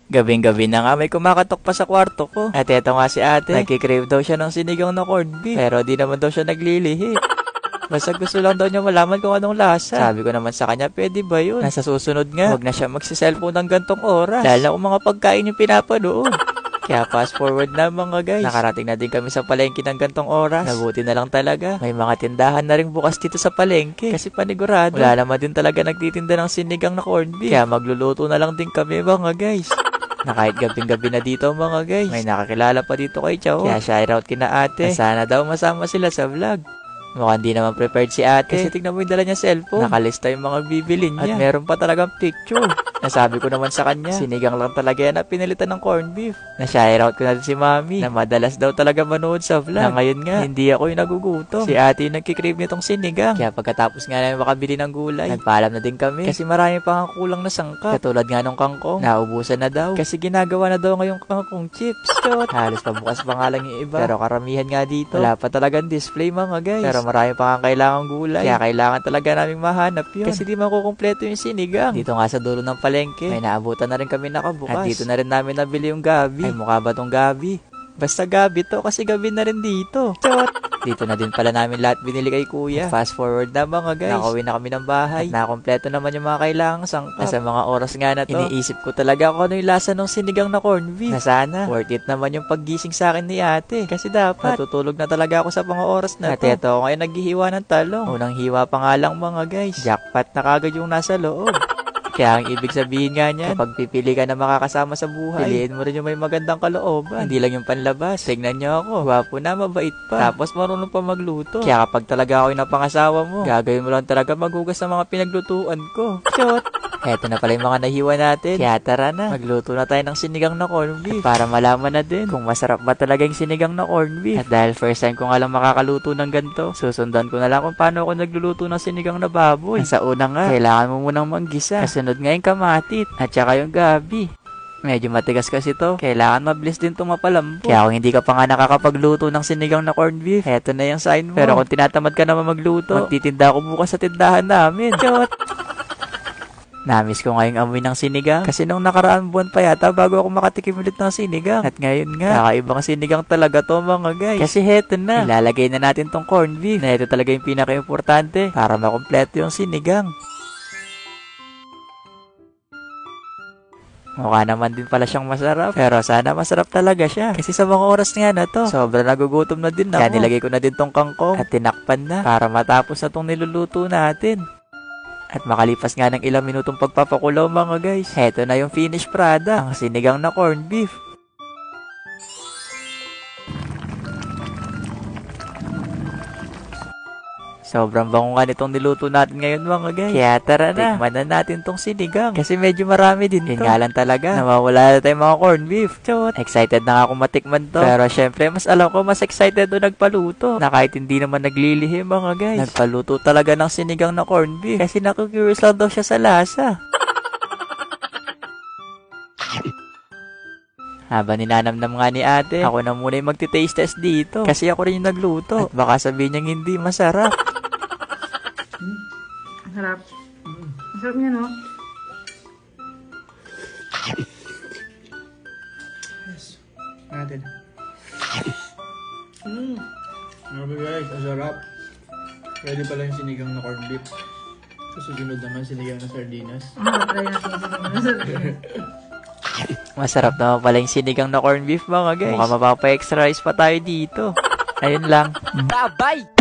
Gabing-gabi na nga may kumakatok pa sa kwarto ko. At eto nga si ate, nagkikrave daw siya ng sinigang na corned beef. Pero di naman daw siya naglilihi. Basta gusto lang daw niya malaman kung anong lasa. Sabi ko naman sa kanya, pwede ba yun? Nasa susunod nga, huwag na siya magsiselfone ng gantong oras. Lalo na kung mga pagkain yung pinapanood. Kaya fast forward na mga guys. Nakarating na din kami sa palengke ng gantong oras. Nabuti na lang talaga. May mga tindahan na rin bukas dito sa palengke. Kasi panigurado, wala naman din talaga nagtitinda ng sinigang na corned beef. Kaya magluluto na lang din kami mga guys. Na kahit gabing-gabi na dito mga guys, may nakakilala pa dito kay Chow. Kaya shoutout kina ate. Na sana daw masama sila sa vlog. Mukhang di naman prepared si ate. Kasi tignan mo yung dala niya cellphone. Nakalista yung mga bibilin niya. At meron pa talagang picture. Nasabi ko naman sa kanya, sinigang lang talaga yan na pinalitan ng corned beef. Na-shoutout ko na din si mami na madalas daw talaga manood sa vlog. Na ngayon nga, hindi ako yung nagugutom. Si ate yung nagkikrave nitong sinigang. Kaya pagkatapos nga namin makabili ng gulay, nagpaalam na din kami. Kasi marami pa ang kulang na sangkap. Katulad nga nung kangkong, naubusan na daw. Kasi ginagawa na daw ngayong kangkong chips. Chot! Halos pabukas pa nga lang yung iba. Pero karamihan nga dito, wala pa talagang display mga guys. Pero marami pa nga kailangang gulay. Kaya kailangan talaga naming mahanap yun. Kasi di makukumpleto yung sinigang. Dito nga sa dulo ng palengke, may naabutan na rin kami nakabukas. At dito na rin namin nabili yung gabi. Ay, mukha ba tong gabi? Basta gabi to kasi gabi na rin dito. Chot! Dito na din pala namin lahat binili kay kuya. Fast forward na mga guys. Nakauwi na kami ng bahay. At nakompleto naman yung mga kailangang sangkap. Sa mga oras nga na to, iniisip ko talaga kung ano yung lasa ng sinigang na corned beef. Na sana, worth it naman yung paggising sa akin ni ate. Kasi dapat, natutulog na talaga ako sa mga oras na to. At eto ako ngayon naghihiwa ng talong. Unang hiwa pa nga lang mga guys. Jackpot na kagad yung nasa loob. Kaya ang ibig sabihin nga niyan, kapag pipili ka na makakasama sa buhay, piliin mo rin yung may magandang kalooban. Hindi lang yung panlabas. Tignan niyo ako, gwapo na, mabait pa. Tapos marunong pa magluto. Kaya kapag talaga ako yung napangasawa mo, gagawin mo lang talaga maghugas sa mga pinaglutuan ko. Shot! Eto na pala yung mga nahiwa natin. Kaya tara na, magluto na tayo ng sinigang na corned beef. At para malaman na din kung masarap ba talaga yung sinigang na corned beef. At dahil first time ko nga lang makakaluto ng ganito, susundan ko na lang kung paano ako nagluluto ng sinigang na baboy. Sa una nga, kailangan mo munang manggisa. Kasunod nga yung kamatit at saka yung gabi. Medyo matigas kasi to. Kailangan mabilis din itong mapalambot. Kaya kung hindi ka pa nga nakakapagluto ng sinigang na corned beef, eto na yung sign mo. Pero kung tinatamad ka naman magluto, magtitinda ako bukas sa tindahan namin. Chot! Namiss ko ngayong amoy ng sinigang. Kasi nung nakaraan buwan pa yata bago ako makatikim ulit ng sinigang. At ngayon nga, kakaibang sinigang talaga to mga guys. Kasi heto na, ilalagay na natin tong corned beef. Na ito talaga yung pinaka-importante para makumpleto yung sinigang. Mukha naman din pala siyang masarap. Pero sana masarap talaga siya. Kasi sa mga oras nga na to, sobrang nagugutom na din ako. Kaya nilagay ko na din tong kangkong at tinakpan na para matapos na tong niluluto natin. At makalipas nga ng ilang minutong pagpapakulaw mga guys, heto na yung finished product, ang sinigang na corned beef. Sobrang bango nga nitong niluto natin ngayon mga guys. Kaya tara na, tikman na natin tong sinigang. Kasi medyo marami din to. Yun nga lang talaga, nawawala na tayong mga corned beef. Chot! Excited na nga ako matikman to. Pero syempre, mas alam ko mas excited doon nagpaluto. Na kahit hindi naman naglilihim mga guys. Nagpaluto talaga ng sinigang na corned beef. Kasi naku-curious lang daw siya sa lasa. Habang ninanamnam nga ni ate, ako na muna yung magti-taste test dito. Kasi ako rin yung nagluto. At baka sabihin niyang hindi masarap. Masarap. Masarap niya, no? Yes. Natin. Okay guys, ang sarap. Ready pala yung sinigang na corned beef. Sa susunod naman, sinigang na sardinas. Try natin yung sardinas. Masarap naman pala yung sinigang na corned beef mga guys. Mukhang mapapa-extra rice pa tayo dito. Ayun lang. Bye-bye!